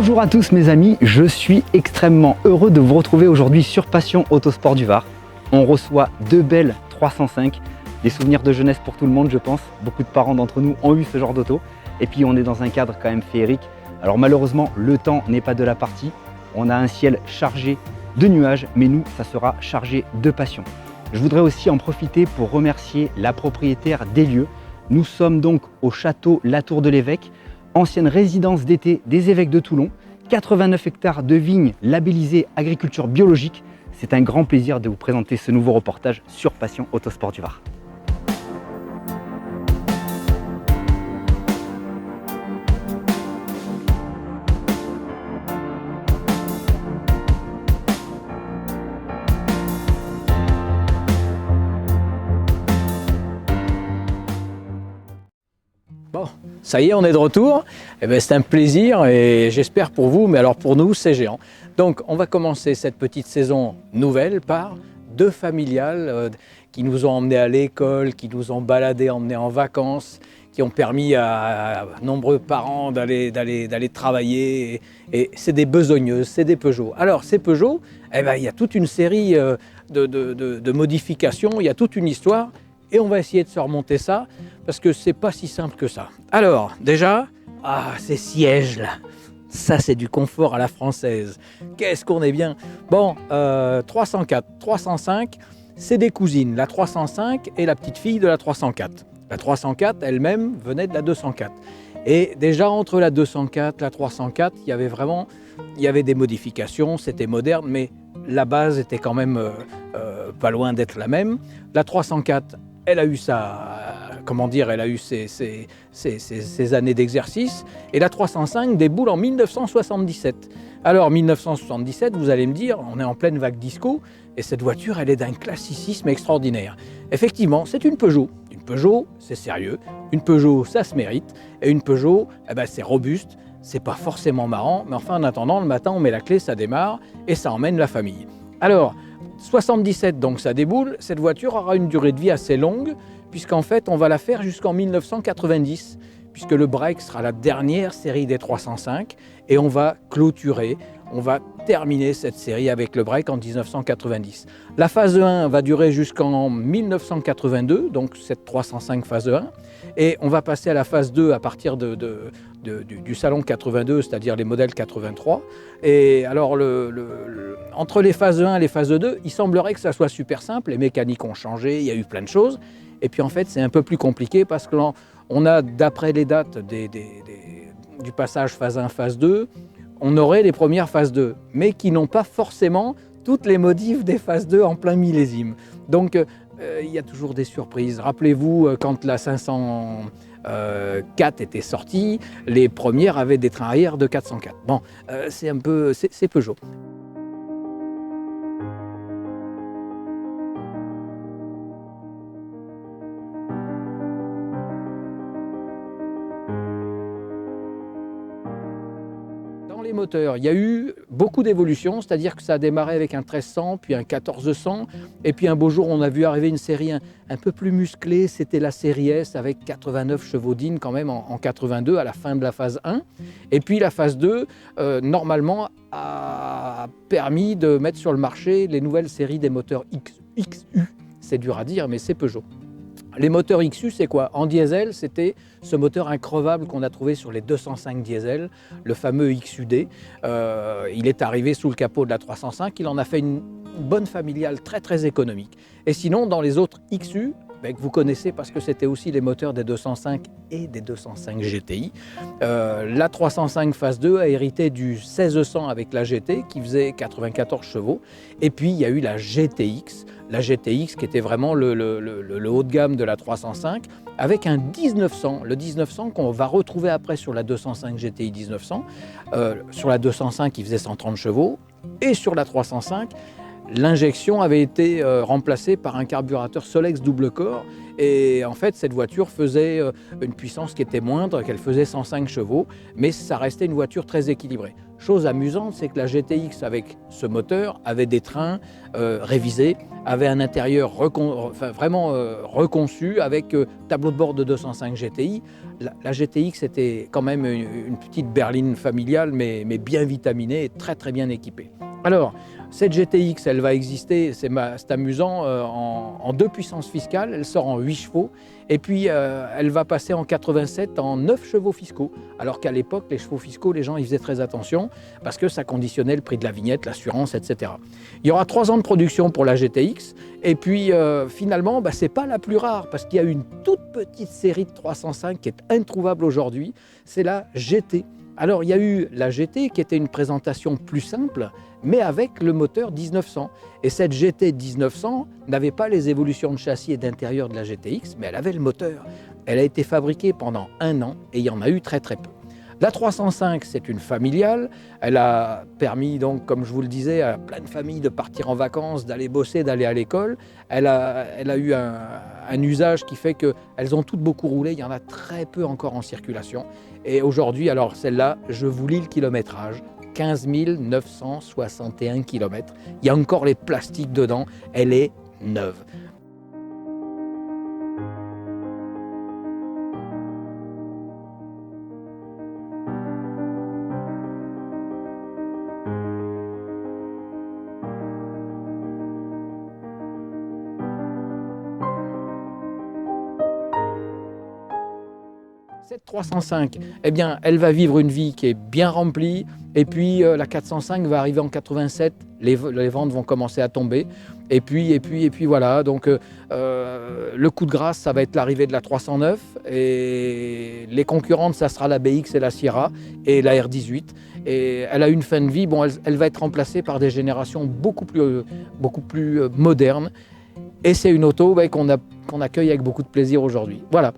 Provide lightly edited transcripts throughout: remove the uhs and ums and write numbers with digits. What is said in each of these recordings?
Bonjour à tous mes amis, je suis extrêmement heureux de vous retrouver aujourd'hui sur Passion Autosport du Var. On reçoit deux belles 305, des souvenirs de jeunesse pour tout le monde je pense. Beaucoup de parents d'entre nous ont eu ce genre d'auto. Et puis on est dans un cadre quand même féerique. Alors malheureusement le temps n'est pas de la partie. On a un ciel chargé de nuages, mais nous ça sera chargé de passion. Je voudrais aussi en profiter pour remercier la propriétaire des lieux. Nous sommes donc au château La Tour de l'Évêque, ancienne résidence d'été des évêques de Toulon, 89 hectares de vignes labellisées agriculture biologique. C'est un grand plaisir de vous présenter ce nouveau reportage sur Passion Autosport du Var. Bon, ça y est, on est de retour. Eh bien, c'est un plaisir et j'espère pour vous, mais alors pour nous, c'est géant. Donc, on va commencer cette petite saison nouvelle par deux familiales qui nous ont emmenés à l'école, qui nous ont baladés, emmenés en vacances, qui ont permis à nombreux parents d'aller travailler. Et c'est des besogneuses, c'est des Peugeot. Alors, ces Peugeot, eh bien, il y a toute une série de modifications, il y a toute une histoire. Et on va essayer de se remonter ça, parce que c'est pas si simple que ça. Alors, déjà, ces sièges là, ça c'est du confort à la française. Qu'est-ce qu'on est bien. Bon, 304, 305, c'est des cousines. La 305 est la petite fille de la 304. La 304 elle-même venait de la 204. Et déjà entre la 204 et la 304, il y avait des modifications, c'était moderne, mais la base était quand même pas loin d'être la même. La 304, elle a eu ses années d'exercice, et la 305 déboule en 1977. Alors 1977, vous allez me dire, on est en pleine vague disco, et cette voiture, elle est d'un classicisme extraordinaire. Effectivement, c'est une Peugeot. Une Peugeot, c'est sérieux. Une Peugeot, ça se mérite. Et une Peugeot, c'est robuste. C'est pas forcément marrant, mais enfin, en attendant, le matin, on met la clé, ça démarre, et ça emmène la famille. Alors, 77, donc ça déboule. Cette voiture aura une durée de vie assez longue, puisqu'en fait, on va la faire jusqu'en 1990, puisque le break sera la dernière série des 305, et on va clôturer, on va terminer cette série avec le break en 1990. La phase 1 va durer jusqu'en 1982, donc cette 305 phase 1, et on va passer à la phase 2 à partir du salon 82, c'est-à-dire les modèles 83. Et alors, entre les phases 1 et les phases 2, il semblerait que ça soit super simple, les mécaniques ont changé, il y a eu plein de choses. Et puis en fait, c'est un peu plus compliqué parce qu'on a, d'après les dates du passage phase 1, phase 2, on aurait les premières phases 2, mais qui n'ont pas forcément toutes les modifs des phases 2 en plein millésime. Donc, il y a toujours des surprises. Rappelez-vous, quand la 504 était sortie, les premières avaient des trains arrière de 404. Bon, c'est Peugeot. Les moteurs, il y a eu beaucoup d'évolutions, c'est-à-dire que ça a démarré avec un 1300, puis un 1400, et puis un beau jour on a vu arriver une série un peu plus musclée, c'était la série S avec 89 chevaux d'In quand même en 82 à la fin de la phase 1, et puis la phase 2 normalement a permis de mettre sur le marché les nouvelles séries des moteurs XU, c'est dur à dire mais c'est Peugeot. Les moteurs XU, c'est quoi? En diesel, c'était ce moteur increvable qu'on a trouvé sur les 205 diesel, le fameux XUD. Il est arrivé sous le capot de la 305, il en a fait une bonne familiale très très économique. Et sinon, dans les autres XU, que vous connaissez parce que c'était aussi les moteurs des 205 et des 205 GTI, la 305 phase 2 a hérité du 1600 avec la GT qui faisait 94 chevaux. Et puis, il y a eu la GTX qui était vraiment le haut de gamme de la 305, avec un 1900, le 1900 qu'on va retrouver après sur la 205 GTI 1900. Sur la 205, il faisait 130 chevaux, et sur la 305, l'injection avait été remplacée par un carburateur Solex double corps. Et en fait, cette voiture faisait une puissance qui était moindre, qu'elle faisait 105 chevaux, mais ça restait une voiture très équilibrée. Chose amusante, c'est que la GTX avec ce moteur avait des trains révisés, avait un intérieur vraiment reconçu avec tableau de bord de 205 GTI. La GTX était quand même une petite berline familiale, mais bien vitaminée et très très bien équipée. Alors, cette GTX, elle va exister, c'est amusant, en 2 puissances fiscales, elle sort en 8 chevaux, et puis elle va passer en 87 en 9 chevaux fiscaux, alors qu'à l'époque, les chevaux fiscaux, les gens y faisaient très attention, parce que ça conditionnait le prix de la vignette, l'assurance, etc. Il y aura 3 ans de production pour la GTX, et puis finalement, c'est pas la plus rare, parce qu'il y a une toute petite série de 305 qui est introuvable aujourd'hui, c'est la GT. Alors, il y a eu la GT qui était une présentation plus simple, mais avec le moteur 1900. Et cette GT 1900 n'avait pas les évolutions de châssis et d'intérieur de la GTX, mais elle avait le moteur. Elle a été fabriquée pendant 1 an et il y en a eu très très peu. La 305, c'est une familiale. Elle a permis, donc, comme je vous le disais, à plein de familles de partir en vacances, d'aller bosser, d'aller à l'école. Elle a eu un usage qui fait qu'elles ont toutes beaucoup roulé. Il y en a très peu encore en circulation. Et aujourd'hui, alors celle-là, je vous lis le kilométrage. 15 961 km. Il y a encore les plastiques dedans. Elle est neuve. Cette 305, eh bien, elle va vivre une vie qui est bien remplie. Et puis la 405 va arriver en 87. Les ventes vont commencer à tomber. Et puis voilà. Donc le coup de grâce, ça va être l'arrivée de la 309. Et les concurrentes, ça sera la BX et la Sierra et la R18. Et elle a une fin de vie. Bon, elle va être remplacée par des générations beaucoup plus modernes. Et c'est une auto qu'on accueille avec beaucoup de plaisir aujourd'hui. Voilà.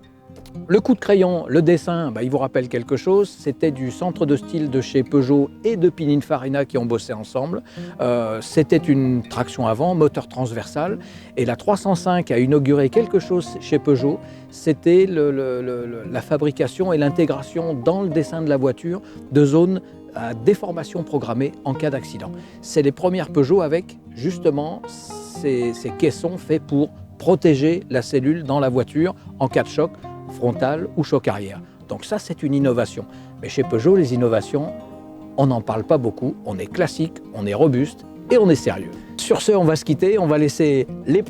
Le coup de crayon, le dessin, il vous rappelle quelque chose. C'était du centre de style de chez Peugeot et de Pininfarina qui ont bossé ensemble. C'était une traction avant, moteur transversal. Et la 305 a inauguré quelque chose chez Peugeot. C'était la fabrication et l'intégration dans le dessin de la voiture de zones à déformation programmée en cas d'accident. C'est les premières Peugeot avec justement ces caissons faits pour protéger la cellule dans la voiture en cas de choc frontal ou choc arrière. Donc ça, c'est une innovation. Mais chez Peugeot, les innovations, on n'en parle pas beaucoup. On est classique, on est robuste et on est sérieux. Sur ce, on va se quitter. On va laisser les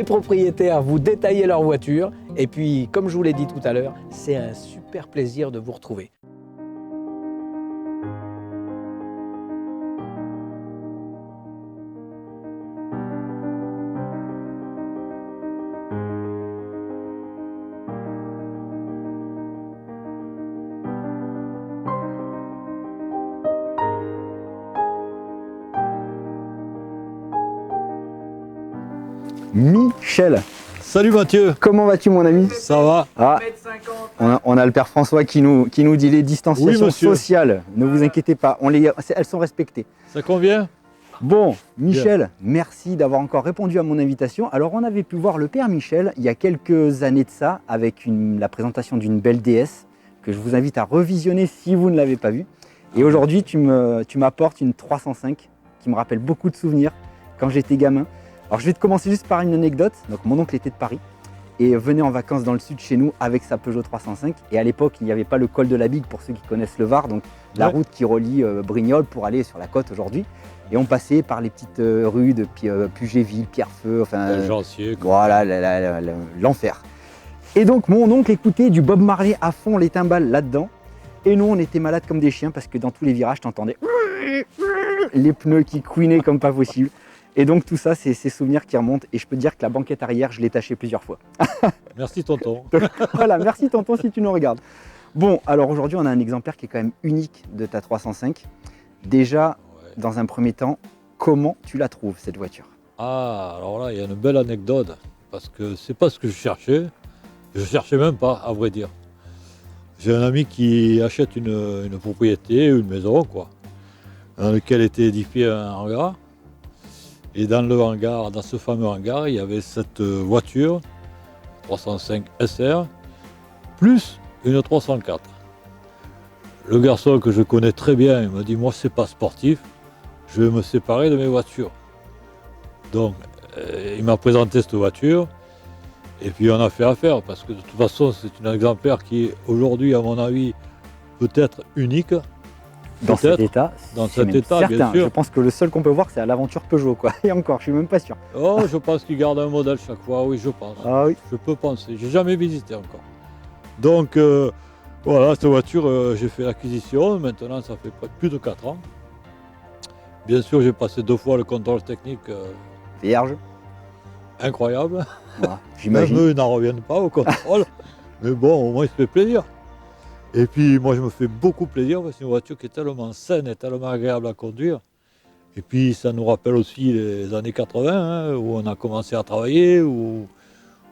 propriétaires vous détailler leur voiture. Et puis, comme je vous l'ai dit tout à l'heure, c'est un super plaisir de vous retrouver. Michel, Salut Mathieu, comment vas-tu mon ami? ça va? Ah, on a le père François qui nous dit les distanciations Oui, monsieur. sociales. Ne vous inquiétez pas, elles sont respectées. Ça convient? Bon, Michel, merci d'avoir encore répondu à mon invitation. Alors, on avait pu voir le père Michel il y a quelques années de ça avec la présentation d'une belle DS que je vous invite à revisionner si vous ne l'avez pas vue. Et aujourd'hui, tu m'apportes une 305 qui me rappelle beaucoup de souvenirs quand j'étais gamin. Alors, je vais te commencer juste par une anecdote. Donc, mon oncle était de Paris et venait en vacances dans le sud chez nous avec sa Peugeot 305. Et à l'époque, il n'y avait pas le col de la Bigue pour ceux qui connaissent le Var, donc la route qui relie Brignoles pour aller sur la côte aujourd'hui. Et on passait par les petites rues de Pugetville, Pierrefeu, enfin voilà, l'enfer. Et donc mon oncle écoutait du Bob Marley à fond, les timbales là-dedans. Et nous, on était malades comme des chiens parce que dans tous les virages, t'entendais les pneus qui couinaient comme pas possible. Et donc tout ça, c'est ces souvenirs qui remontent. Et je peux te dire que la banquette arrière, je l'ai tachée plusieurs fois. Merci tonton. Donc, voilà, merci tonton si tu nous regardes. Bon, alors aujourd'hui, on a un exemplaire qui est quand même unique de ta 305. Déjà, dans un premier temps, comment tu la trouves cette voiture? Ah, alors là, il y a une belle anecdote. Parce que c'est pas ce que je cherchais. Je cherchais même pas, à vrai dire. J'ai un ami qui achète une propriété, une maison, quoi, dans laquelle était édifié un hangar. Et dans le hangar, dans ce fameux hangar, il y avait cette voiture 305 SR plus une 304. Le garçon que je connais très bien, il m'a dit moi c'est pas sportif, je vais me séparer de mes voitures. Donc il m'a présenté cette voiture et puis on a fait affaire parce que de toute façon c'est un exemplaire qui est aujourd'hui à mon avis peut-être unique. Dans cet état, Dans c'est cet même état, bien certain. sûr. Je pense que le seul qu'on peut voir, c'est à l'aventure Peugeot, quoi. Et encore, je suis même pas sûr. Oh, je pense qu'il garde un modèle chaque fois, oui, je pense. Ah oui. Je peux penser, j'ai jamais visité encore. Donc voilà, cette voiture, j'ai fait l'acquisition, maintenant ça fait plus de 4 ans. Bien sûr, j'ai passé 2 fois le contrôle technique Vierge. incroyable. Voilà, Même j'imagine. eux n'en reviennent pas au contrôle. Mais bon, au moins il se fait plaisir. Et puis moi je me fais beaucoup plaisir parce que c'est une voiture qui est tellement saine et tellement agréable à conduire. Et puis ça nous rappelle aussi les années 80 hein, où on a commencé à travailler, où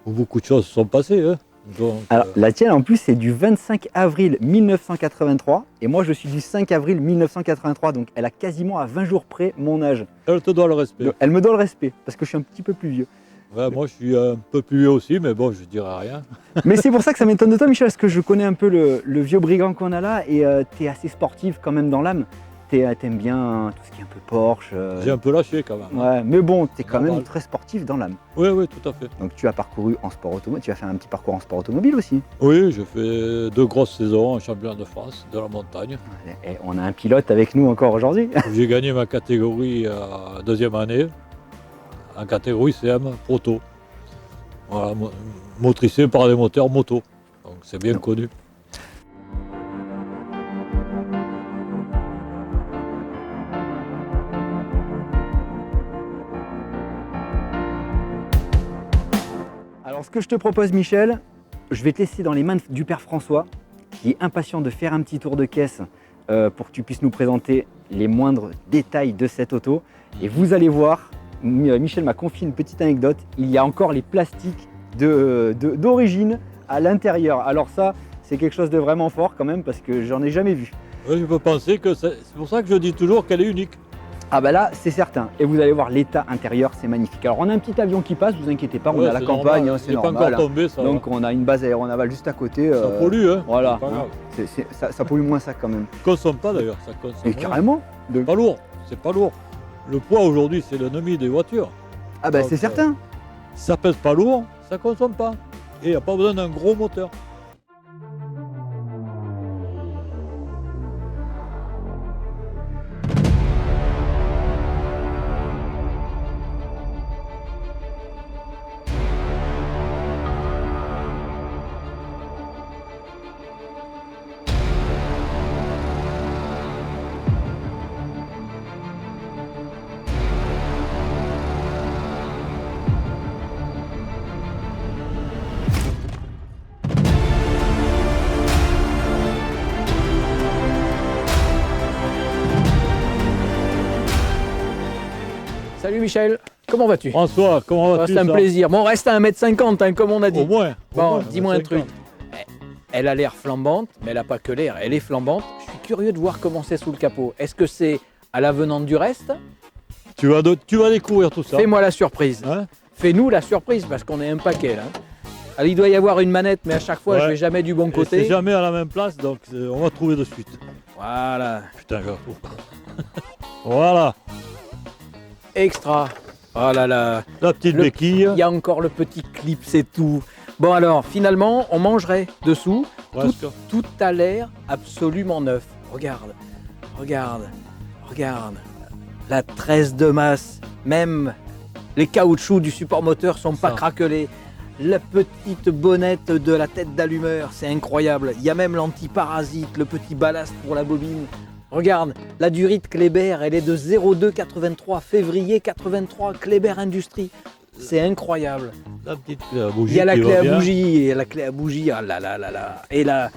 beaucoup de choses se sont passées. Hein. Donc, Alors, la tienne, en plus, c'est du 25 avril 1983. Et moi, je suis du 5 avril 1983. Donc, elle a quasiment à 20 jours près mon âge. elle te doit le respect. Donc, elle me doit le respect, parce que je suis un petit peu plus vieux. Ouais, moi je suis un peu plus vieux aussi, mais bon, je dirais rien. Mais c'est pour ça que ça m'étonne de toi, Michel, parce que je connais un peu le vieux brigand qu'on a là. Et tu es assez sportif quand même dans l'âme. T'aimes bien tout ce qui est un peu Porsche. J'ai un peu lâché quand même. Hein. Ouais, mais bon, tu es quand Normal. même très sportif dans l'âme. Oui, oui, tout à fait. Donc, tu as parcouru en sport automobile. Tu as fait un petit parcours en sport automobile aussi. Oui, j'ai fait 2 grosses saisons en championnat de France de la montagne. Et on a un pilote avec nous encore aujourd'hui. J'ai gagné ma catégorie deuxième année, en catégorie CM Proto. Voilà, motricé par des moteurs moto. Donc c'est bien connu. Alors, ce que je te propose, Michel, je vais te laisser dans les mains du père François, qui est impatient de faire un petit tour de caisse pour que tu puisses nous présenter les moindres détails de cette auto. Et vous allez voir, Michel m'a confié une petite anecdote, il y a encore les plastiques d'origine à l'intérieur. Alors ça, c'est quelque chose de vraiment fort quand même, parce que j'en ai jamais vu. Oui, je peux penser que c'est pour ça que je dis toujours qu'elle est unique. Ah bah là, c'est certain. Et vous allez voir l'état intérieur, c'est magnifique. Alors on a un petit avion qui passe, vous inquiétez pas, on Ouais, est à la c'est campagne, normal. hein, c'est Il n'est pas normal. encore tombé, ça va. Donc on a une base aéronavale juste à côté. Ça pollue, hein. Voilà, C'est pas grave. ça pollue moins ça quand même. Consomme pas d'ailleurs, ça consomme Et rien. carrément. C'est pas lourd, c'est pas lourd. Le poids aujourd'hui, c'est l'ennemi des voitures. Ah bah Donc, c'est certain. Ça pèse pas lourd, ça consomme pas. Et il n'y a pas besoin d'un gros moteur. Salut Michel, comment vas-tu? François, comment vas-tu? C'est un ça plaisir. Bon, on reste à 1m50 hein, comme on a dit. Au moins. Bon, au moins, dis-moi un 50. truc. Elle a l'air flambante, mais elle n'a pas que l'air, elle est flambante. Je suis curieux de voir comment c'est sous le capot. Est-ce que c'est à l'avenante du reste? Tu vas découvrir tout ça. Fais-moi la surprise. Hein? Fais-nous la surprise parce qu'on est un paquet là. Alors, il doit y avoir une manette, mais à chaque fois, je Ouais. vais jamais du bon Et côté. c'est jamais à la même place, donc on va trouver de suite. Voilà, Putain, je retrouve. Voilà, extra. Oh là là, la petite Le- béquille. il y a encore le petit clip, c'est tout. Bon alors, finalement, on mangerait dessous. Presque. Tout a l'air absolument neuf. Regarde, regarde, regarde. La tresse de masse, même les caoutchoucs du support moteur sont pas Ça. craquelés. La petite bonnette de la tête d'allumeur, c'est incroyable. Il y a même l'antiparasite, le petit ballast pour la bobine. Regarde, la durite Kléber, elle est de 0283, février 83, Kléber Industrie. C'est incroyable. La petite clé à bougie. Il y a la qui clé va à bien. bougie, et la clé à bougie, ah là là là là. Et là,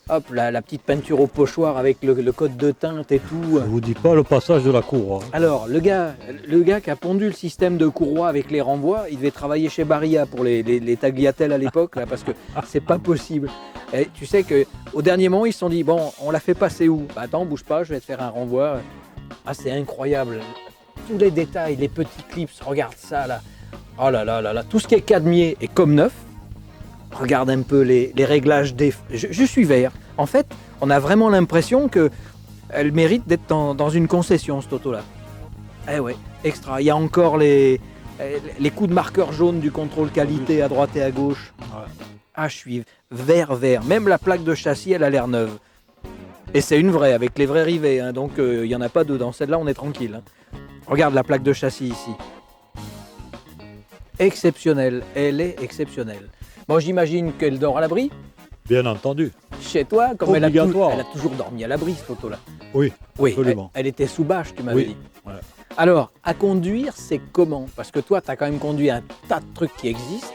hop, la petite peinture au pochoir avec le code de teinte et tout. Je vous dis pas le passage de la cour. Hein. Alors, le gars qui a pondu le système de courroie avec les renvois, il devait travailler chez Barilla pour les tagliatelles à l'époque, là, parce que c'est pas possible. Et tu sais qu'au dernier moment, ils se sont dit, bon, on la fait passer où? Bah attends, bouge pas, je vais te faire un renvoi. Ah, c'est incroyable. tous les détails, les petits clips, regarde ça là. Oh là là là là, tout ce qui est cadmier est comme neuf. Regarde un peu les réglages des... Je suis vert. En fait, on a vraiment l'impression qu'elle mérite d'être dans une concession, cette auto-là. Eh ouais, extra. Il y a encore les coups de marqueur jaune du contrôle qualité à droite et à gauche. Ouais. Ah, je suis vert. Même la plaque de châssis, elle a l'air neuve. Et c'est une vraie, avec les vrais rivets. Hein, donc, il n'y en a pas deux. Dans celle-là, on est tranquille. Hein. Regarde la plaque de châssis ici. Exceptionnelle. Elle est exceptionnelle. Bon, j'imagine qu'elle dort à l'abri. Bien entendu. Chez toi, comme elle a Obligatoire. toujours dormi à l'abri, cette auto-là. Oui, Oui, absolument. elle était sous bâche, tu m'avais Oui, dit. voilà. Alors, à conduire, c'est comment? Parce que toi, tu as quand même conduit un tas de trucs qui existent.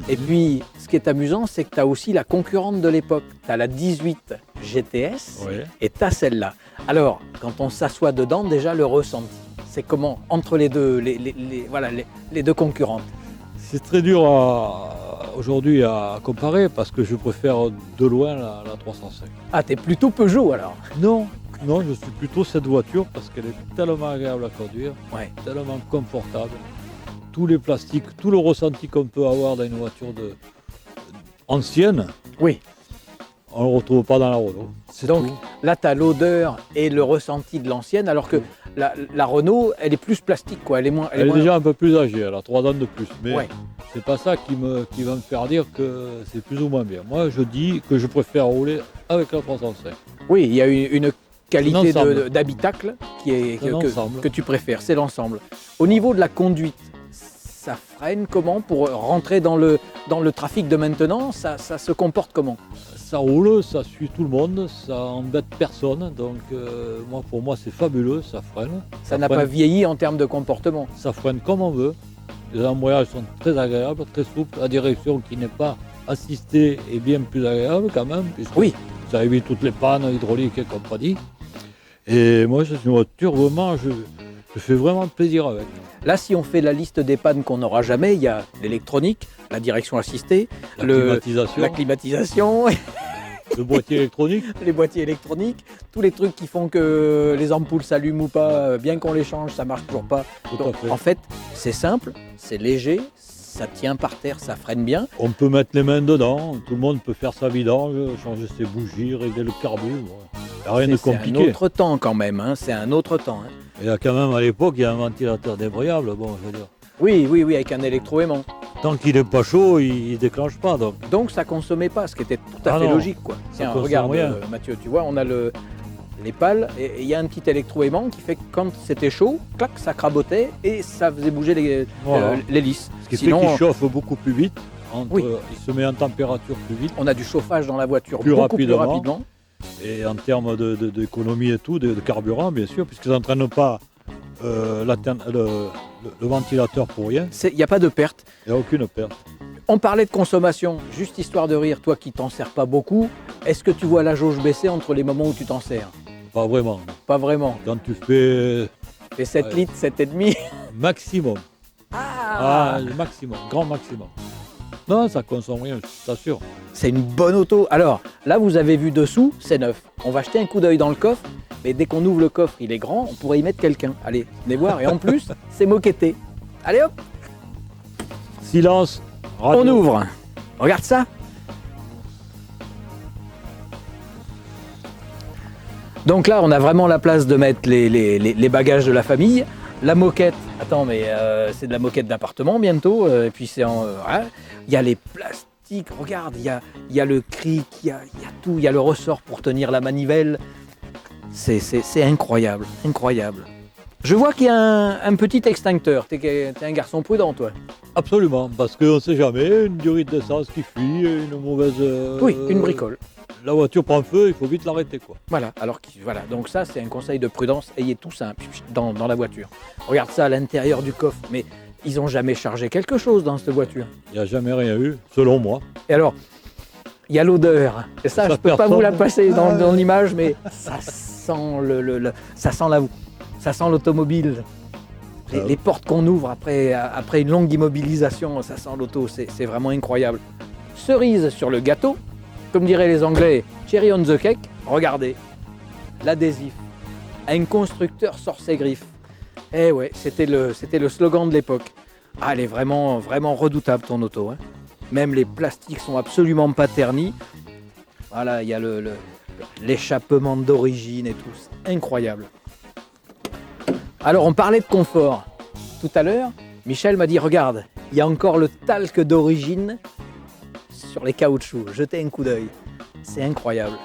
Et puis, ce qui est amusant, c'est que tu as aussi la concurrente de l'époque. Tu as la 18 GTS Oui. et tu as celle-là. Alors, quand on s'assoit dedans, déjà, le ressenti, c'est comment entre les deux, les deux concurrentes? C'est très dur aujourd'hui à comparer parce que je préfère de loin la 305. Ah, tu es plutôt Peugeot alors? Non, je suis plutôt cette voiture parce qu'elle est tellement agréable à conduire, Ouais. tellement confortable. Tous les plastiques, tout le ressenti qu'on peut avoir dans une voiture ancienne, Oui. on ne le retrouve pas dans la Renault. C'est Donc, tout. là, tu as l'odeur et le ressenti de l'ancienne, alors que la Renault, elle est plus plastique, quoi. Elle est moins. Elle est déjà un peu plus âgée, elle a 3 ans de plus. Mais Ouais. c'est pas ça qui va me faire dire que c'est plus ou moins bien. Moi, je dis que je préfère rouler avec la 305. Oui, il y a une qualité L'ensemble. d'habitacle qui est C'est l'ensemble. que tu préfères, c'est l'ensemble. Au niveau de la conduite, ça freine comment pour rentrer dans le trafic de maintenant? Ça se comporte comment? Ça roule, ça suit tout le monde, ça embête personne. Donc, pour moi, c'est fabuleux, ça freine. Ça n'a freine- pas vieilli en termes de comportement. Ça freine comme on veut. Les embrayages sont très agréables, très souples. La direction qui n'est pas assistée est bien plus agréable quand même, puisque Oui. ça évite toutes les pannes hydrauliques et compagnie. Et moi, c'est une voiture vraiment, je fais vraiment plaisir avec. Là, si on fait la liste des pannes qu'on n'aura jamais, il y a l'électronique, la direction assistée, La la climatisation, climatisation, le boîtier électronique. les boîtiers électroniques, tous les trucs qui font que les ampoules s'allument ou pas, bien qu'on les change, ça marche toujours pas. Tout à Donc, fait. en fait, c'est simple, c'est léger, ça tient par terre, ça freine bien. On peut mettre les mains dedans, tout le monde peut faire sa vidange, changer ses bougies, régler le carbu. Il n'y a rien de C'est un compliqué. autre temps quand même, hein, c'est un autre temps. Hein. Il y a quand même à l'époque, il y a un ventilateur débrayable. Bon, je veux dire, Oui, avec un électroaimant. tant qu'il n'est pas chaud, il ne déclenche pas. Donc, Donc ça consommait pas, ce qui était tout à Ah fait non, logique, quoi. ça Tiens, consomme regarde, rien. Mathieu, tu vois, on a les pales et il y a un petit électroaimant qui fait que quand c'était chaud, clac, ça crabotait et ça faisait bouger Voilà. l'hélice. ce qui Sinon, fait qu'il chauffe beaucoup plus vite. Oui. Il se met en température plus vite. on a du chauffage dans la voiture Plus beaucoup plus rapidement. rapidement. Et en termes d'économie et tout, de carburant, bien sûr, puisque ça n'entraîne pas le ventilateur pour rien. Il n'y a pas de perte. Il n'y a aucune perte. On parlait de consommation, juste histoire de rire, toi qui t'en sers pas beaucoup, est-ce que tu vois la jauge baisser entre les moments où tu t'en sers? Pas vraiment. Pas vraiment. Quand tu fais Et 7 Ouais. litres, 7,5. maximum, le maximum, grand maximum. Non, ça consomme rien, je t'assure. C'est une bonne auto. Alors, là, vous avez vu dessous, c'est neuf. On va jeter un coup d'œil dans le coffre, mais dès qu'on ouvre le coffre, il est grand, on pourrait y mettre quelqu'un. Allez, venez voir. Et en plus, c'est moquetté. Allez hop, Silence, radio. on ouvre. Regarde ça. Donc là, on a vraiment la place de mettre les bagages de la famille. La moquette, attends, mais c'est de la moquette d'appartement bientôt. Et puis c'est il y a les plastiques, regarde, il y a le cric, il y a tout, il y a le ressort pour tenir la manivelle. C'est incroyable, incroyable. Je vois qu'il y a un petit extincteur. T'es un garçon prudent, toi. Absolument, parce qu'on ne sait jamais, une durite d'essence qui fuit, une mauvaise... Oui, une bricole. La voiture prend feu, il faut vite l'arrêter, quoi. Voilà, voilà. Donc ça, c'est un conseil de prudence. Ayez tout ça dans la voiture. Regarde ça à l'intérieur du coffre. Mais ils n'ont jamais chargé quelque chose dans cette voiture. Il n'y a jamais rien eu, selon moi. Et alors, il y a l'odeur. Et ça, Ça je ne peux pas personne. vous la passer dans l'image, mais ça sent ça sent l'automobile. Les portes qu'on ouvre après une longue immobilisation, ça sent l'auto. C'est vraiment incroyable. Cerise sur le gâteau. Comme diraient les Anglais, cherry on the cake, regardez, l'adhésif. Un constructeur sort ses griffes. Eh ouais, c'était le slogan de l'époque. Ah, elle est vraiment, vraiment redoutable ton auto, hein. Même les plastiques sont absolument pas ternis. Voilà, il y a l'échappement d'origine et tout. C'est incroyable. Alors, on parlait de confort. Tout à l'heure, Michel m'a dit, regarde, il y a encore le talc d'origine sur les caoutchoucs. Jetez un coup d'œil. C'est incroyable.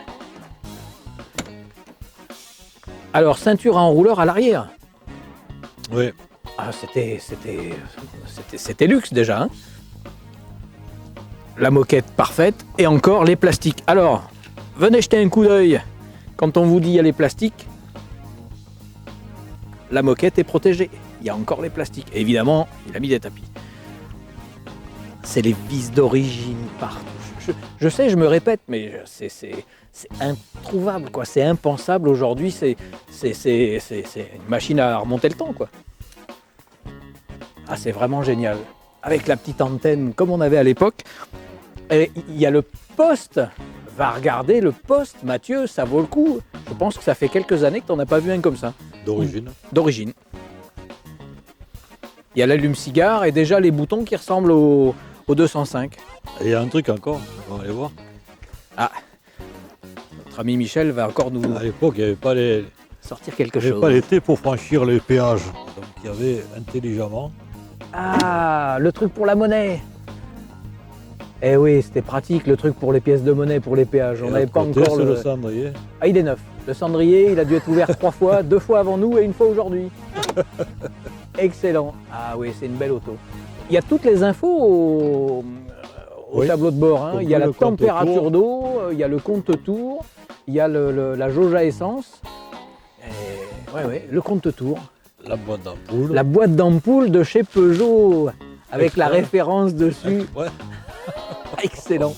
Alors, ceinture à enrouleur à l'arrière. Oui. Ah, c'était luxe déjà, hein. La moquette parfaite et encore les plastiques. Alors, venez jeter un coup d'œil. Quand on vous dit il y a les plastiques, la moquette est protégée. Il y a encore les plastiques. Et évidemment, il a mis des tapis. C'est les vis d'origine partout. Je sais, je me répète, mais c'est introuvable, quoi. C'est impensable aujourd'hui. C'est une machine à remonter le temps, quoi. Ah, c'est vraiment génial. Avec la petite antenne comme on avait à l'époque. Et il y a le poste. Va regarder le poste, Mathieu, ça vaut le coup. Je pense que ça fait quelques années que tu n'en as pas vu un comme ça. D'origine. D'origine. Il y a l'allume-cigare et déjà les boutons qui ressemblent au 205. Et il y a un truc encore, on va aller voir. Ah, notre ami Michel va encore nous À l'époque, il n'y avait pas les, sortir quelque il y avait chose. pas les T pour franchir les péages. Donc il y avait intelligemment. Ah, le truc pour la monnaie. Eh oui, c'était pratique, le truc pour les pièces de monnaie, pour les péages. On Et n'avait l'autre pas côté, encore c'est le... le cendrier. Ah, il est neuf. Le cendrier, il a dû être ouvert 3 fois, 2 fois avant nous et 1 fois aujourd'hui. Excellent. Ah oui, c'est une belle auto. Il y a toutes les infos au Oui. tableau de bord, hein. Donc, Il y a la le compte température tour. d'eau, il y a le compte-tour, il y a la jauge à essence. Et... ouais, le compte-tour. La boîte d'ampoule. La boîte d'ampoule de chez Peugeot, avec la Excellent. référence dessus. Ouais. Excellent.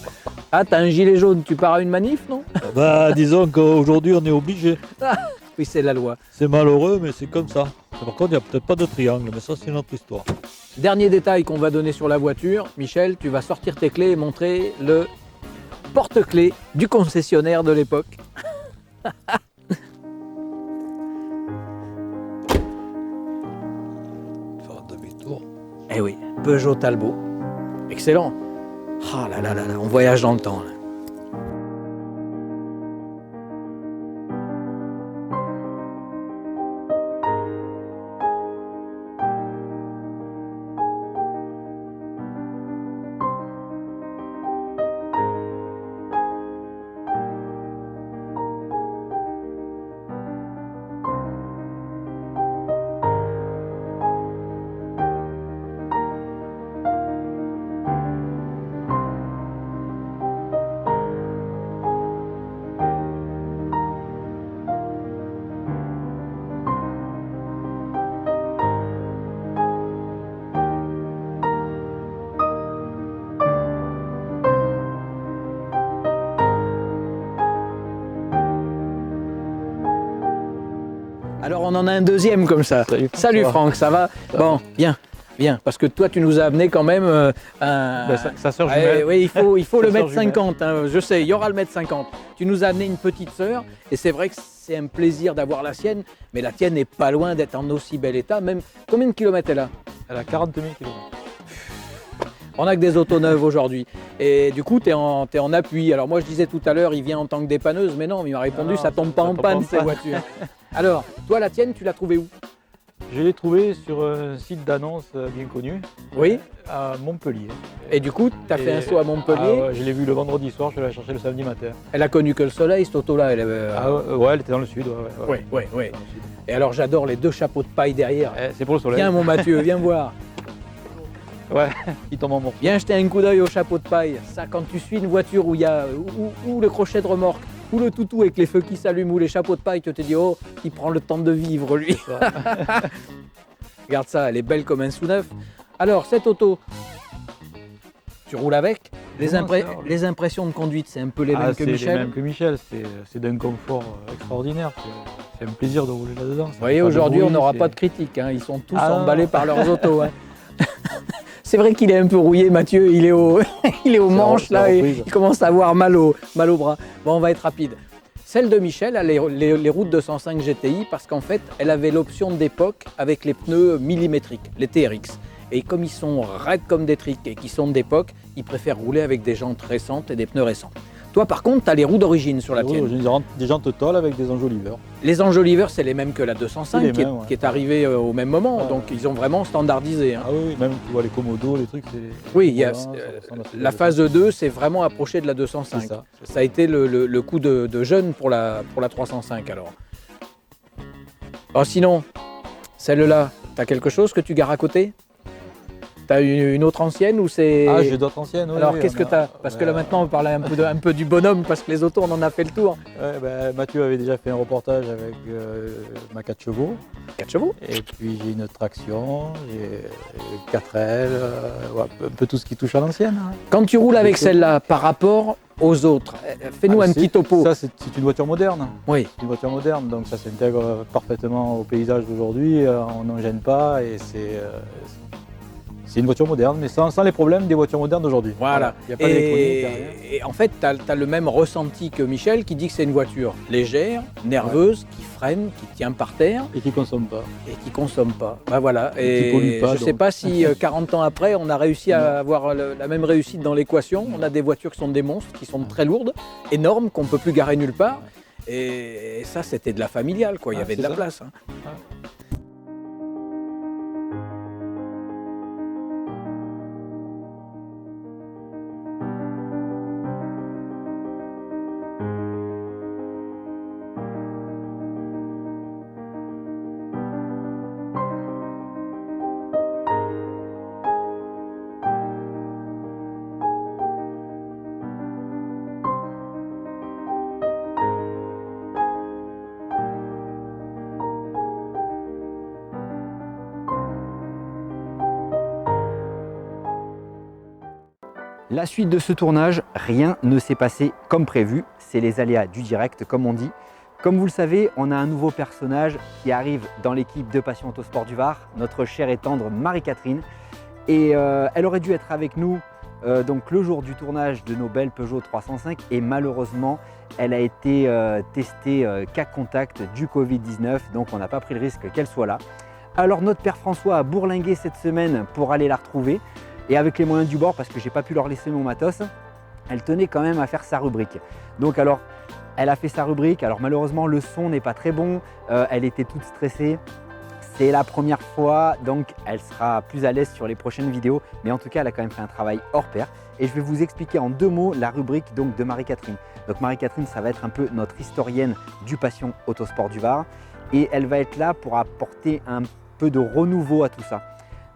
Ah, t'as un gilet jaune, tu pars à une manif, non? Bah, disons qu'aujourd'hui, on est obligé. Oui, c'est la loi. C'est malheureux, mais c'est comme ça. Par contre, il n'y a peut-être pas de triangle, mais ça, c'est une autre histoire. Dernier détail qu'on va donner sur la voiture, Michel, tu vas sortir tes clés et montrer le porte-clés du concessionnaire de l'époque. Faire un demi-tour. Eh oui, Peugeot Talbot. Excellent. Ah là là là là, on voyage dans le temps, là. Alors on en a un deuxième comme ça. Salut Franck, ça va? Bon, bien, bien, parce que toi tu nous as amené quand même un... Ben, sa sœur Ouais, jumelle. oui, il faut le Sa sœur mètre 50, hein, je sais, il y aura le mètre 50. Tu nous as amené une petite sœur, et c'est vrai que c'est un plaisir d'avoir la sienne, mais la tienne n'est pas loin d'être en aussi bel état, même combien de kilomètres elle a? Elle a 40 000 km. On a que des autos neuves aujourd'hui, et du coup tu es en appui. Alors moi je disais tout à l'heure, il vient en tant que dépanneuse, mais non, il m'a répondu, Non, ça tombe pas ça en tombe pas panne en ces panne. voitures. Alors, toi la tienne, tu l'as trouvée où? Je l'ai trouvée sur un site d'annonce bien connu, Oui, à Montpellier. et du coup tu as fait Et- un saut à Montpellier, Ah ouais, je l'ai vue le vendredi soir, je l'ai cherché le samedi matin. elle a connu que le soleil cette auto-là. Elle avait... Ouais, elle était dans le sud. Ouais. Ouais. Dans le sud. Et alors j'adore les 2 chapeaux de paille derrière. C'est pour le soleil. Viens mon Mathieu, viens voir. Ouais, il tombe en morceaux. Viens jeter un coup d'œil au chapeau de paille. Ça, quand tu suis une voiture où il y a ou le crochet de remorque, ou le toutou avec les feux qui s'allument, ou les chapeaux de paille, tu te dis oh, il prend le temps de vivre lui. Regarde ça, elle est belle comme un sous-neuf. Alors cette auto, tu roules avec. Les impressions de conduite, c'est un peu les mêmes que c'est les Michel. mêmes que Michel. C'est d'un confort extraordinaire. C'est un plaisir de rouler là-dedans. Vous voyez, aujourd'hui, on n'aura pas de critique. Hein. Ils sont tous emballés par leurs autos. Hein. C'est vrai qu'il est un peu rouillé, Mathieu. Il est au manche là et il commence à avoir mal au bras. Bon, on va être rapide. Celle de Michel, elle est les routes 205 GTI parce qu'en fait, elle avait l'option d'époque avec les pneus millimétriques, les TRX. Et comme ils sont raides comme des triques et qu'ils sont d'époque, ils préfèrent rouler avec des jantes récentes et des pneus récents. Toi, par contre, tu as les roues d'origine sur la tienne. Des jantes tôles avec des enjoliveurs. Les enjoliveurs, c'est les mêmes que la 205 C'est les qui, est, mêmes, ouais. qui est arrivée au même moment. Ouais, donc, ils ont vraiment standardisé. Hein. Ah oui, même tu vois les Komodo, les trucs, c'est... Oui, il y a, Voilà, ça ressemble à ce la que- phase 2, c'est vraiment approché de la 205. C'est ça. Ça a été le coup de jeune pour la 305 alors. Oh, sinon, celle-là, tu as quelque chose que tu gares à côté? T'as une autre ancienne ou c'est... Ah, j'ai d'autres anciennes, oui. Alors oui, qu'est-ce que tu as? Parce que là maintenant on parlait un peu du bonhomme parce que les autos on en a fait le tour. Ouais, ben, Mathieu avait déjà fait un reportage avec ma 4 chevaux. 4 chevaux. Et puis j'ai une traction, j'ai 4L, ouais, un peu tout ce qui touche à l'ancienne. Hein. Quand tu roules avec celle-là par rapport aux autres, fais-nous un petit topo. Ça, c'est une voiture moderne. Oui. C'est une voiture moderne, donc ça s'intègre parfaitement au paysage d'aujourd'hui. On n'en gêne pas et c'est une voiture moderne, mais sans les problèmes des voitures modernes d'aujourd'hui. Voilà. Il n'y a pas d'électronique, il y a rien. Et en fait, tu as le même ressenti que Michel qui dit que c'est une voiture légère, nerveuse, qui freine, qui tient par terre Et qui ne consomme pas. et qui consomme pas. Ben voilà. Et qui pollue pas, je ne sais donc. pas si 40 ans après, on a réussi à avoir la même réussite dans l'équation. On a des voitures qui sont des monstres, qui sont très lourdes, énormes, qu'on ne peut plus garer nulle part. Et ça, c'était de la familiale, quoi. Il y avait de la place. Hein. La suite de ce tournage, rien ne s'est passé comme prévu. C'est les aléas du direct, comme on dit. Comme vous le savez, on a un nouveau personnage qui arrive dans l'équipe de Passion Autosport du Var, notre chère et tendre Marie-Catherine. Et elle aurait dû être avec nous donc le jour du tournage de nos belles Peugeot 305 et malheureusement, elle a été testée cas contact du Covid-19, donc on n'a pas pris le risque qu'elle soit là. Alors notre père François a bourlingué cette semaine pour aller la retrouver. Et avec les moyens du bord, parce que j'ai pas pu leur laisser mon matos, elle tenait quand même à faire sa rubrique. Donc alors, elle a fait sa rubrique. Alors malheureusement, le son n'est pas très bon. Elle était toute stressée. C'est la première fois, donc elle sera plus à l'aise sur les prochaines vidéos. Mais en tout cas, elle a quand même fait un travail hors pair. Et je vais vous expliquer en 2 mots la rubrique donc, de Marie-Catherine. Donc Marie-Catherine, ça va être un peu notre historienne du Passion Autosport du Var. Et elle va être là pour apporter un peu de renouveau à tout ça.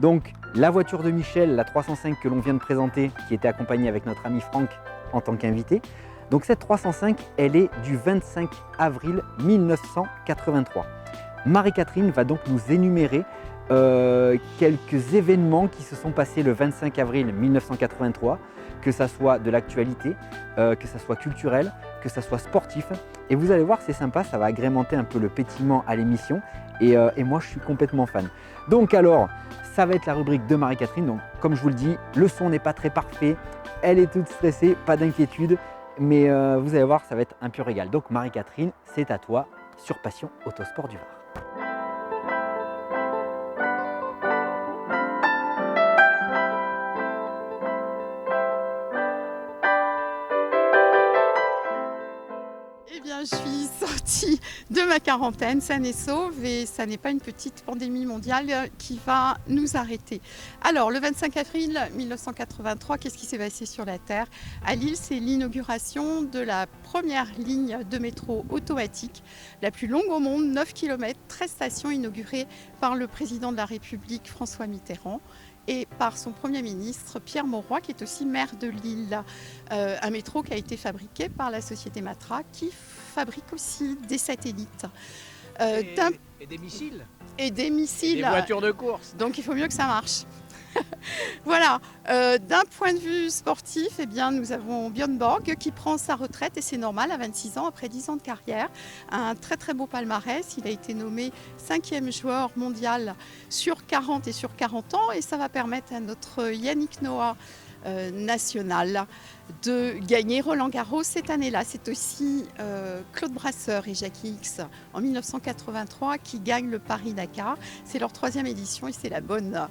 Donc la voiture de Michel, la 305 que l'on vient de présenter, qui était accompagnée avec notre ami Franck en tant qu'invité. Donc cette 305, elle est du 25 avril 1983. Marie-Catherine va donc nous énumérer quelques événements qui se sont passés le 25 avril 1983, que ça soit de l'actualité, que ça soit culturel, que ça soit sportif. Et vous allez voir, c'est sympa, ça va agrémenter un peu le pétillement à l'émission. Et moi, je suis complètement fan. Donc alors, ça va être la rubrique de Marie-Catherine. Donc, comme je vous le dis, le son n'est pas très parfait. Elle est toute stressée, pas d'inquiétude. Mais vous allez voir, ça va être un pur régal. Donc, Marie-Catherine, c'est à toi sur Passion Autosport du Var. Eh bien, je suis sortie de ma quarantaine saine et sauve et ça n'est pas une petite pandémie mondiale qui va nous arrêter. Alors, le 25 avril 1983, qu'est-ce qui s'est passé sur la Terre? À Lille, c'est l'inauguration de la première ligne de métro automatique, la plus longue au monde, 9 km, 13 stations inaugurées par le président de la République François Mitterrand et par son Premier ministre Pierre Mauroy, qui est aussi maire de Lille. Un métro qui a été fabriqué par la société Matra, qui fabrique aussi des satellites. Et des missiles. Et des missiles. Et des voitures de course. Donc il faut mieux que ça marche. Voilà, d'un point de vue sportif, eh bien, nous avons Björn Borg qui prend sa retraite et c'est normal à 26 ans après 10 ans de carrière. Un très très beau palmarès, il a été nommé 5e joueur mondial sur 40 et sur 40 ans et ça va permettre à notre Yannick Noah national de gagner Roland-Garros cette année-là. C'est aussi Claude Brasseur et Jackie Hicks en 1983 qui gagnent le Paris-Dakar. C'est leur 3e édition et c'est la bonne.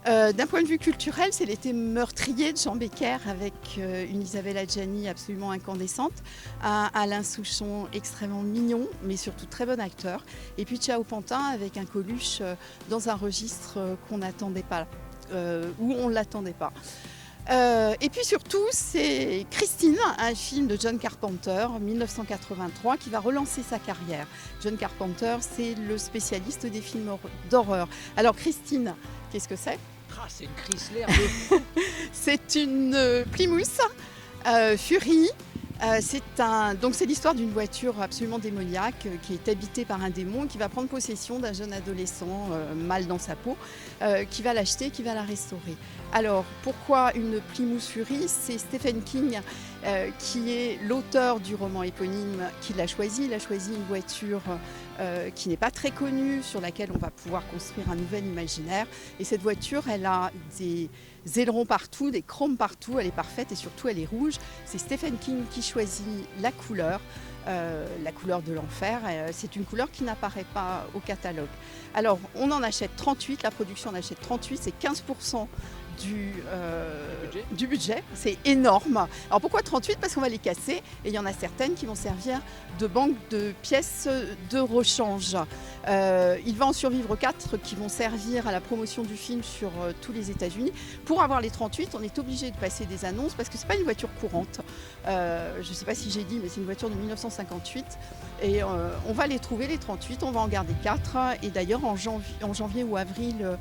D'un point de vue culturel, c'est l'été meurtrier de Jean Becker avec une Isabelle Adjani absolument incandescente, un Alain Souchon extrêmement mignon, mais surtout très bon acteur, et puis Ciao Pantin avec un Coluche dans un registre qu'on n'attendait pas, où on ne l'attendait pas. Et puis surtout, c'est Christine, un film de John Carpenter, 1983, qui va relancer sa carrière. John Carpenter, c'est le spécialiste des films d'horreur. Alors Christine, qu'est-ce que c'est? C'est une Chrysler de fou. C'est une Plymouth Fury. C'est l'histoire d'une voiture absolument démoniaque qui est habitée par un démon qui va prendre possession d'un jeune adolescent mal dans sa peau, qui va l'acheter, qui va la restaurer. Alors pourquoi une Plymouth Fury? C'est Stephen King qui est l'auteur du roman éponyme qui l'a choisi. Il a choisi une voiture qui n'est pas très connue, sur laquelle on va pouvoir construire un nouvel imaginaire. Et cette voiture, elle a des ailerons partout, des chromes partout, elle est parfaite et surtout elle est rouge. C'est Stephen King qui choisit la couleur de l'enfer. C'est une couleur qui n'apparaît pas au catalogue. Alors on en achète 38, la production en achète 38, c'est 15% du budget, c'est énorme. Alors pourquoi 38? Parce qu'on va les casser et il y en a certaines qui vont servir de banque de pièces de rechange. Il va en survivre 4 qui vont servir à la promotion du film sur tous les États-Unis. Pour avoir les 38, on est obligé de passer des annonces parce que c'est pas une voiture courante. Je ne sais pas si j'ai dit, mais c'est une voiture de 1958 et on va les trouver les 38, on va en garder 4 et d'ailleurs en janvier ou avril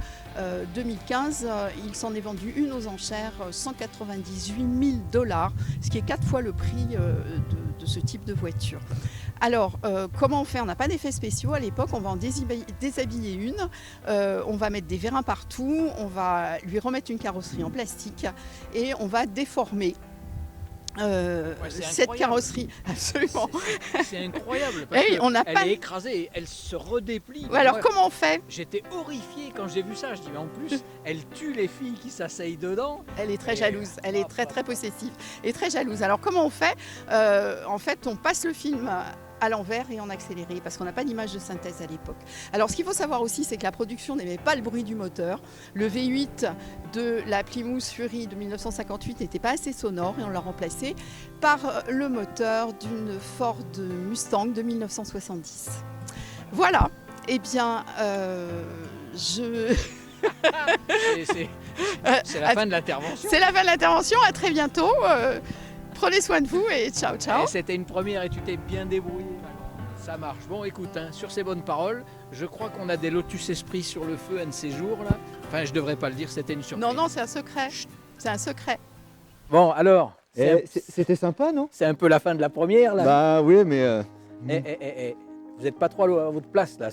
2015, il s'en est vendu une aux enchères 198 000 $, ce qui est 4 fois le prix de ce type de voiture. Alors, comment on fait? On n'a pas d'effets spéciaux à l'époque, on va en déshabiller une, on va mettre des vérins partout, on va lui remettre une carrosserie en plastique et on va déformer cette carrosserie, absolument. C'est incroyable parce qu'elle est écrasée, elle se redéplie. Alors moi, comment on fait? J'étais horrifié quand j'ai vu ça. Je dis mais en plus, elle tue les filles qui s'asseyent dedans. Elle est très jalouse, elle est très possessive et très jalouse. Alors comment on fait? En fait, on passe le film à l'envers et en accéléré parce qu'on n'a pas d'image de synthèse à l'époque. Alors ce qu'il faut savoir aussi, c'est que la production n'aimait pas le bruit du moteur. Le V8 de la Plymouth Fury de 1958 n'était pas assez sonore et on l'a remplacé par le moteur d'une Ford Mustang de 1970. Voilà, eh bien c'est la fin de l'intervention. C'est la fin de l'intervention, à très bientôt. Prenez soin de vous et ciao ciao. C'était une première et tu t'es bien débrouillé. Ça marche. Bon écoute, sur ces bonnes paroles, je crois qu'on a des Lotus Esprit sur le feu un de ces jours là. Enfin je devrais pas le dire, c'était une surprise. Non, c'est un secret. Chut. C'est un secret. Bon alors. C'était sympa, non? C'est un peu la fin de la première là. Bah oui, mais... Vous n'êtes pas trop à votre place là.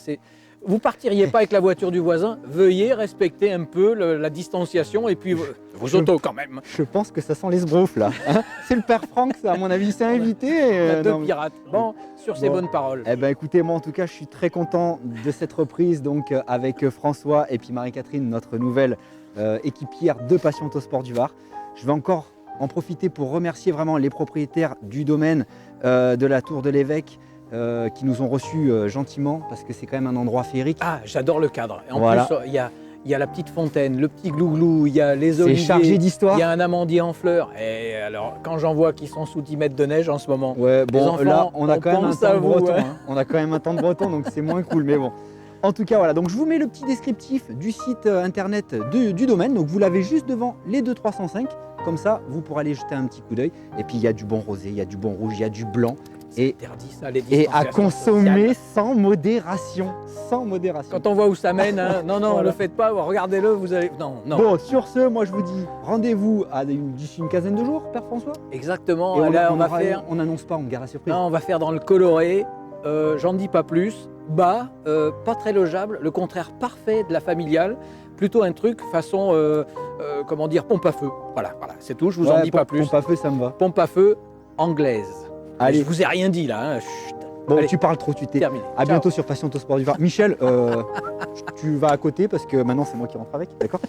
Vous partiriez pas avec la voiture du voisin, veuillez respecter un peu la distanciation et puis vos autos quand même. Je pense que ça sent les sbroufs là. Hein, c'est le père Franck, ça, à mon avis, c'est invité. Deux pirates. Bon, sur ces bonnes paroles. Eh ben, écoutez, moi en tout cas, je suis très content de cette reprise donc avec François et puis Marie-Catherine, notre nouvelle équipière de Passion Autosport du Var. Je vais encore en profiter pour remercier vraiment les propriétaires du domaine de la Tour de l'Évêque. Qui nous ont reçus gentiment parce que c'est quand même un endroit féerique. Ah, j'adore le cadre. Et en plus, il y a la petite fontaine, le petit glouglou, il y a les oliviers. C'est chargé d'histoire. Il y a un amandier en fleurs. Et alors, quand j'en vois qui sont sous 10 mètres de neige en ce moment. Ouais, bon, enfants, là, on a quand même un temps de breton. Ouais. Hein. On a quand même un temps de breton, donc c'est moins cool. Mais bon. En tout cas, voilà. Donc, je vous mets le petit descriptif du site internet du domaine. Donc, vous l'avez juste devant les 2305. Comme ça, vous pourrez aller jeter un petit coup d'œil. Et puis, il y a du bon rosé, il y a du bon rouge, il y a du blanc. Et à consommer sans modération. Sans modération. Quand on voit où ça mène, hein, non, voilà. Ne le faites pas, regardez-le, vous allez... Non. Bon, sur ce, moi je vous dis rendez-vous d'ici une quinzaine de jours, Père François. Exactement. Et là, on n'annonce pas, on garde la surprise. Non, on va faire dans le coloré, j'en dis pas plus, bas, pas très logeable, le contraire parfait de la familiale, plutôt un truc façon, comment dire, pompe à feu. Voilà, c'est tout, je vous en dis pas plus. Pompe à feu, ça me va. Pompe à feu anglaise. Allez. Je vous ai rien dit là. Hein. Bon, allez. Tu parles trop, tu t'es. Terminé. À bientôt sur Passion Autosport du Var. Michel, tu vas à côté parce que maintenant c'est moi qui rentre avec, d'accord?